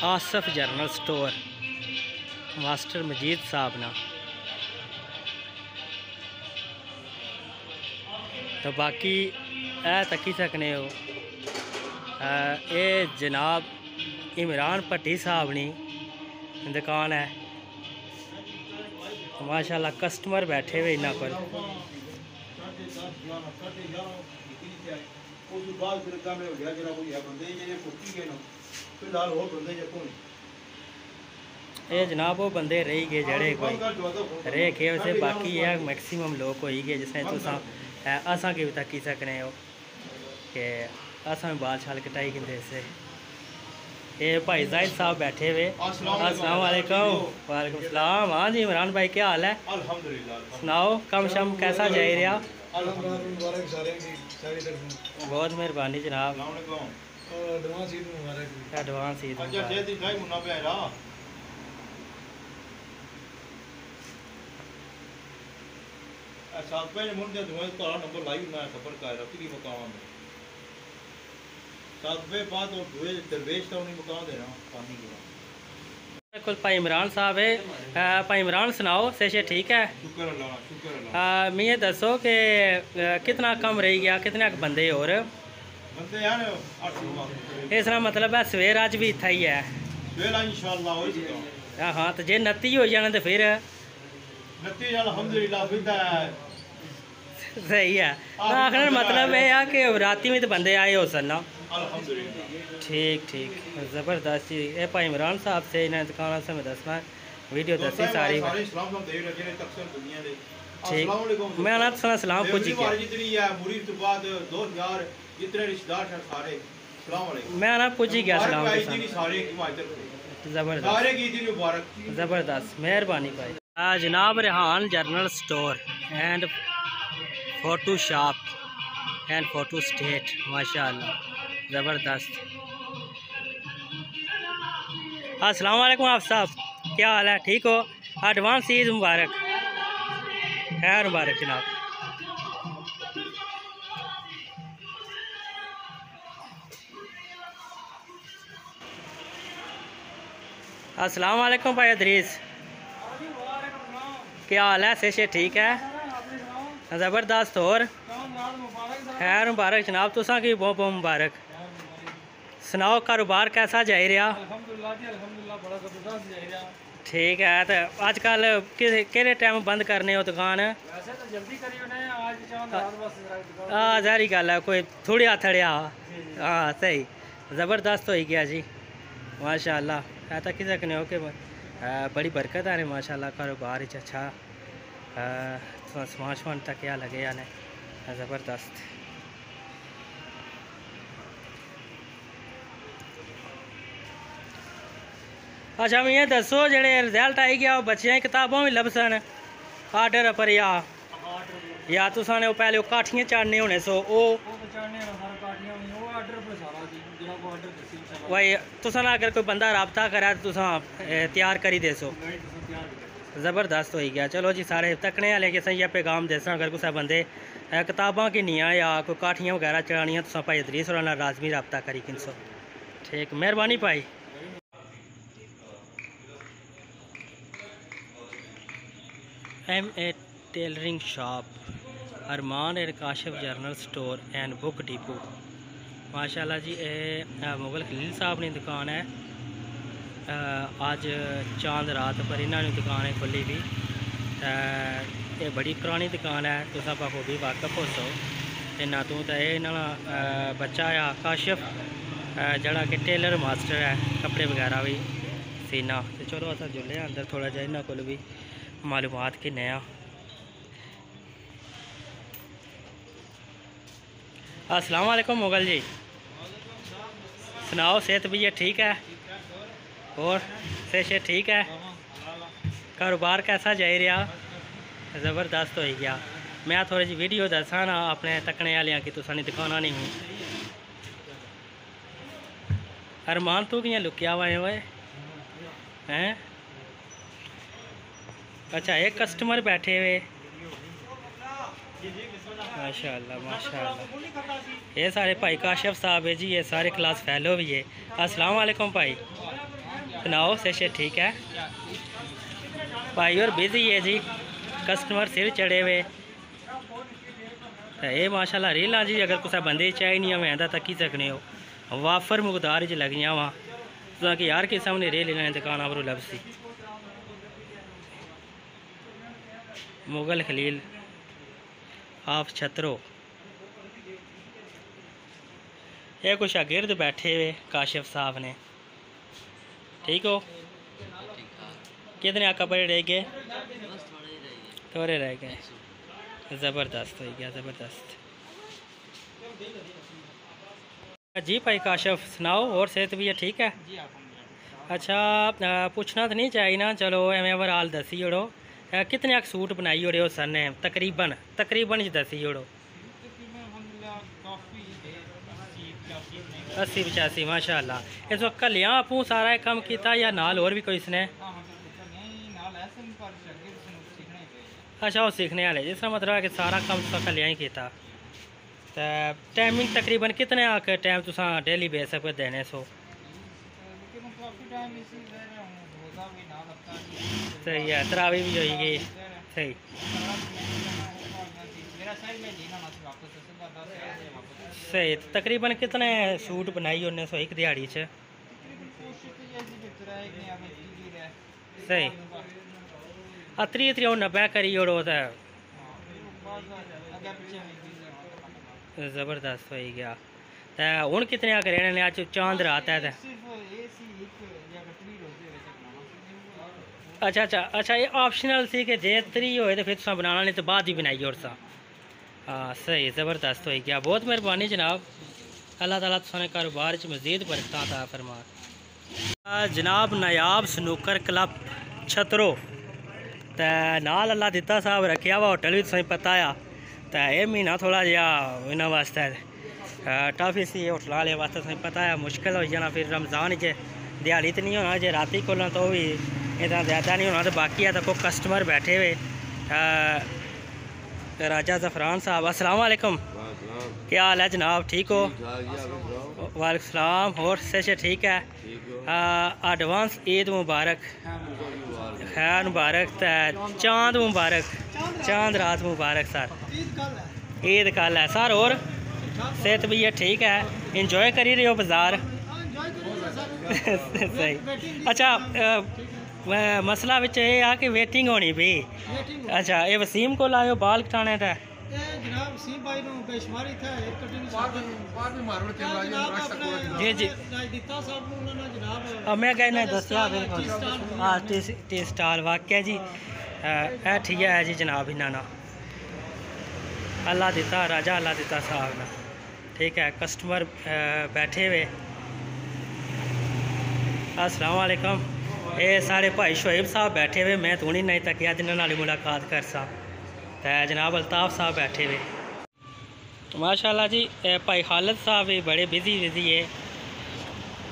Asif general store master मजीद साहब ना। तो बाकी ए तकी सकने हो ये जनाब इमरान भट्टी साहब नी दुकान है। माशाल्लाह कस्टमर बैठे हुए इन्हों को। ये जनाब वो बंदे रही गए जड़े कोई रह के वैसे बाकी है मैक्सिमम लोग हो ही गए जिसमें तुसा असा की भी तकी सकने हो कि असा बाल शाल कटाई किंदे से। ये भाई जाहिद साहब बैठे हुए। अस्सलाम वालेकुम। वालेकुम सलाम। हाँ जी इमरान भाई क्या हाल है? अल्हम्दुलिल्लाह। सुनाओ कम शम कैसा जा रहा? बहुत मेहरबानी जनाब। एडवांस ईद मुबारक। बिल्कुल भाई इमरान साहब है। भाई इमरान सुनाओ से ठीक है? मैं ये दसो कि कितना कम रह गया, कितने बंदे और बंदे यार? इसका मतलब है सवेर अज भी इतना ही है। हाँ तो जे 29 हो जाना तो फिर सही है। आखिर मतलब है कि राती में तो बंदे आए हो सन ना। ठीक ठीक ज़बरदस्त जी। ये भाई इमरान साहब से इन्हें दुकान से मैं दसना वीडियो दसी सारी ठीक। मैं ना सुना सलाम पुज गया। मैं ना पुज गया सलाम ज़बरदस्त ज़बरदस्त मेहरबानी भाई। जनाब Rehan general store and photo shop and photo state माशाल्लाह ज़बरदस्त। अस्सलाम वालेकुम आप साहब क्या हाल है? ठीक हो? एडवांस ईद मुबारक। खैर मुबारक जनाब। अस्सलाम वालेकुम भाई अदरीस क्या हाल है? से ठीक है ज़बरदस्त। और खैर मुबारक जनाब तुसा की बहुत बहुत मुबारक। सुनाओ कारोबार कैसा जा रहा? ठीक है। तो अजकल केड़े टाइम बंद करने हो दुकान? हाँ जारी गल है कोई थोड़ी थड़िया। हाँ सही ज़बरदस्त हो गया जी माशाल्लाह। ऐसा कि सकने हो कि बड़ी बरकत आ रही माशाल्लाह कारोबार अच्छा। समान शमान तक क्या लगे या नहीं ज़बरदस्त। अच्छा मैं ये दसो जेड़े रिजल्ट आई गया बच्चों की किताबों भी लभसन आर्डर पर या तुसा ने पहले काठियाँ चाड़ने होने सो वही तुसा अगर कोई बंदा रबता करे तो तुसा तैयार करी देसो ज़बरदस्त हो गया। चलो जी सारे तकने वाले कि सही पैगाम देसा अगर कुछ बंदे किताबां किन्नियां या कोई काठियाँ वगैरह चढ़ानियाँ तुसा भाई अदरीस होर नाल लाजमी रबता करी किनसो। ठीक मेहरबानी भाई। MA tailoring shop Armaan and Kashif general store and book depot माशाल्लाह जी। मुगल खलील साहब ने दुकान है। आज चांद रात पर इन्होंने दुकान खोली भी। ये बड़ी पुरानी दुकान है तुसा बखूबी वाकफ हो सो। इन्हों तू तो इन्होंने बच्चा आ काशिफ जड़ा कि टेलर मास्टर है कपड़े वगैरह भी सीना। तो चलो अस जुले अंदर थोड़ा जहा इन्हों को भी मालूमात कि नया। अस्सलाम वालेकुम मुगल जी सुनाओ सेहत भी है ठीक है? और से ठीक है? कारोबार कैसा जा रहा? ज़बरदस्त हो गया। मैं थोड़ी जी वीडियो दसा ना अपने तकने वाले कि तुसा ने दिखाना नहीं हूँ। अरमान तू कियां लुकिया हुआ है हैं? अच्छा एक कस्टमर बैठे हुए माशाल्लाह माशाल्लाह। ये सारे भाई काशिफ साहब है जी। ये सारे क्लास फैलो भी है। अस्सलाम वालेकुम भाई सुनाओ से ठीक है भाई और बिजी है जी, कस्टमर सिर चढ़े हुए ये माशाल्लाह रीलां जी। अगर कुछ बंदे चाहे नहीं हमें आंदा तक सकने हो वाफर मुकदार च लगियां वा कि यार के सामने रेल लेने दुकान पर लभसी। मुगल खलील आप छतरो ये कुछ शागिर्द बैठे हुए काशिफ साहब ने। ठीक हो? कितने आका पड़े रह गए? थोड़े रह गए। ज़बरदस्त हो गया, ज़बरदस्त जी। भाई काशिफ सुनाओ और सेहत भी है ठीक है? अच्छा पूछना तो नहीं चाहिए ना, चलो एवं ओवरऑल दसी ओड़ो कितने आक सूट बनाई ओड़े हो सर ने? तकरीबन तकरीबन दसी ओड़ो 80-85 माशाल्लाह। इस वक्त लिया आपू सारा काम किया या नाल और भी कोई इसने? अच्छा वो सीखने वाले, जिसका मतलब है कि सारा काम तुसा कलिया ही किया। तो टाइमिंग तकरीबन कितने आके टाइम तुसा डेली बेस पर देने सो? सही है, तरावी भी होगी सही। सही तकरीबन कितने सूट बनाई उन्हें सो एक दिहाड़ी च? सही 30-90 करी ओड़ो तो ज़बरदस्त हो गया। तो हूँ कितने आकर रहने अच चांद रात है तो? अच्छा अच्छा अच्छा ये ऑप्शनल सी कि जे 3 होए तो फिर तुसा बनाना, नहीं तो बाद ही बनाई और सा। हाँ सही ज़बरदस्त हो गया। बहुत मेहरबानी जनाब, अल्लाह ताला तुसाने कारोबार च मज़ीद बरकत अता फरमा। जनाब नायाब स्नूकर क्लब छतरो तो नाल अल्लाह दिता साहब रखा वा होटल भी तुसें पता आ। तो यह महीना थोड़ा जहा इन्होंने वास्ते टफ सी होटल वाले वास्ते तुसें पता है मुश्किल हो जाना। फिर रमज़ान च दिहाड़ी तो नहीं होना, जे राती खोलना तो भी इतना ज़्यादा नहीं होना। तो बाकी है देखो कस्टमर बैठे हुए। राजा ज़फ़रान साहब अस्सलाम वालेकुम, क्या हाल है जनाब? ठीक हो? वालेकुम सलाम। और से ठीक है? एडवांस ईद मुबारक, खैर मुबारक, चांद मुबारक, चांद रात मुबारक सर। ईद कल है सर। और सेहत भी है ठीक है? इंजॉय करी रहे हो बाज़ार? सही। अच्छा मसला विच ये आ कि वेटिंग होनी भी। अच्छा ये वसीम को लायो बाल कटाने था? जी जी मैं कहना दसिया हाँ टी स्टाल वाकया जी ठीक है जी जनाब। इन्होंने अल्लाह दिता राजा अल्लाह दिता साहब ना ठीक है। कस्टमर बैठे हुए। अस्सलाम वालेकुम। ये साढ़े भाई शोएब साहब बैठे हुए, मैं तो नहीं तकिया जिन्होंने मुलाकात कर सा। तो जनाब अल्ताफ़ साहब बैठे हुए माशाल्लाह जी। भाई खालिद साहब भी बड़े बिजी है,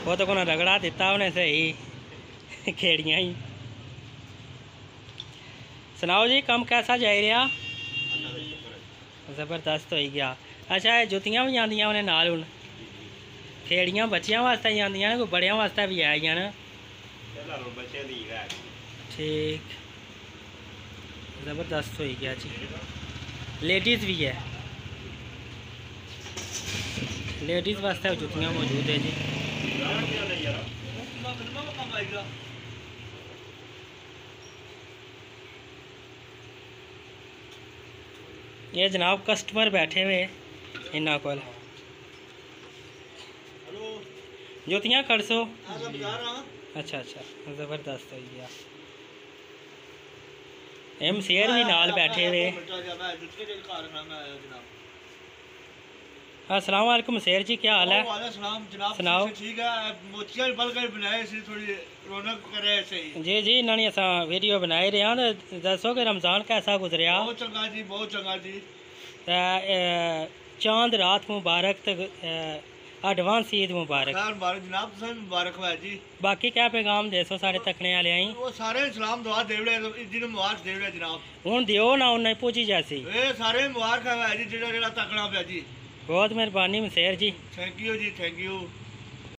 वो तो को रगड़ा दिता उन्हें सही खेड़ियाँ ही। सुनाओ जी कम कैसा जाए रहा? ज़बरदस्त हो गया। अच्छा ये जुतियाँ भी आंदियां उन्हें नाल हूँ? खेड़ियाँ बच्चियां वास्ते ही आंदियां कोई बड़ियां वास्ते भी आई न? ठीक ज़बरदस्त हो गया जी। लेडीज़ भी है, लेडीज़ वास्ते जुतियाँ मौजूद है जी। ये जनाब कस्टमर बैठे हुए इन्हों को जुतियाँ कर सो। अच्छा अच्छा ज़बरदस्त हो गया। एम शेर भी नाल बैठे हुए। अस्सलाम वालेकुम शेर जी, क्या हाल है? सुनाओ। जी जी इन्होंने असा वीडियो बनाए रहे हैं। दसो कि रमज़ान कैसा गुजरिया? बहुत चंगा जी, बहुत चंगा जी। चांद रात मुबारक, एडवांस ईद मुबारक। मुबारक जनाब, मुबारक जी। बाकी क्या पैगाम दे सो सारे तकने वाले आई? वो सारे सलाम दुआ देवड़े जिन मुबारक देवड़े जनाब। हुन दियो ना उन्हें पूछी जैसी। ए सारे मुबारक है जी, जेड़ा जेड़ा तकना पे जी। बहुत मेहरबानी मसेर जी। थैंक यू जी, थैंक यू।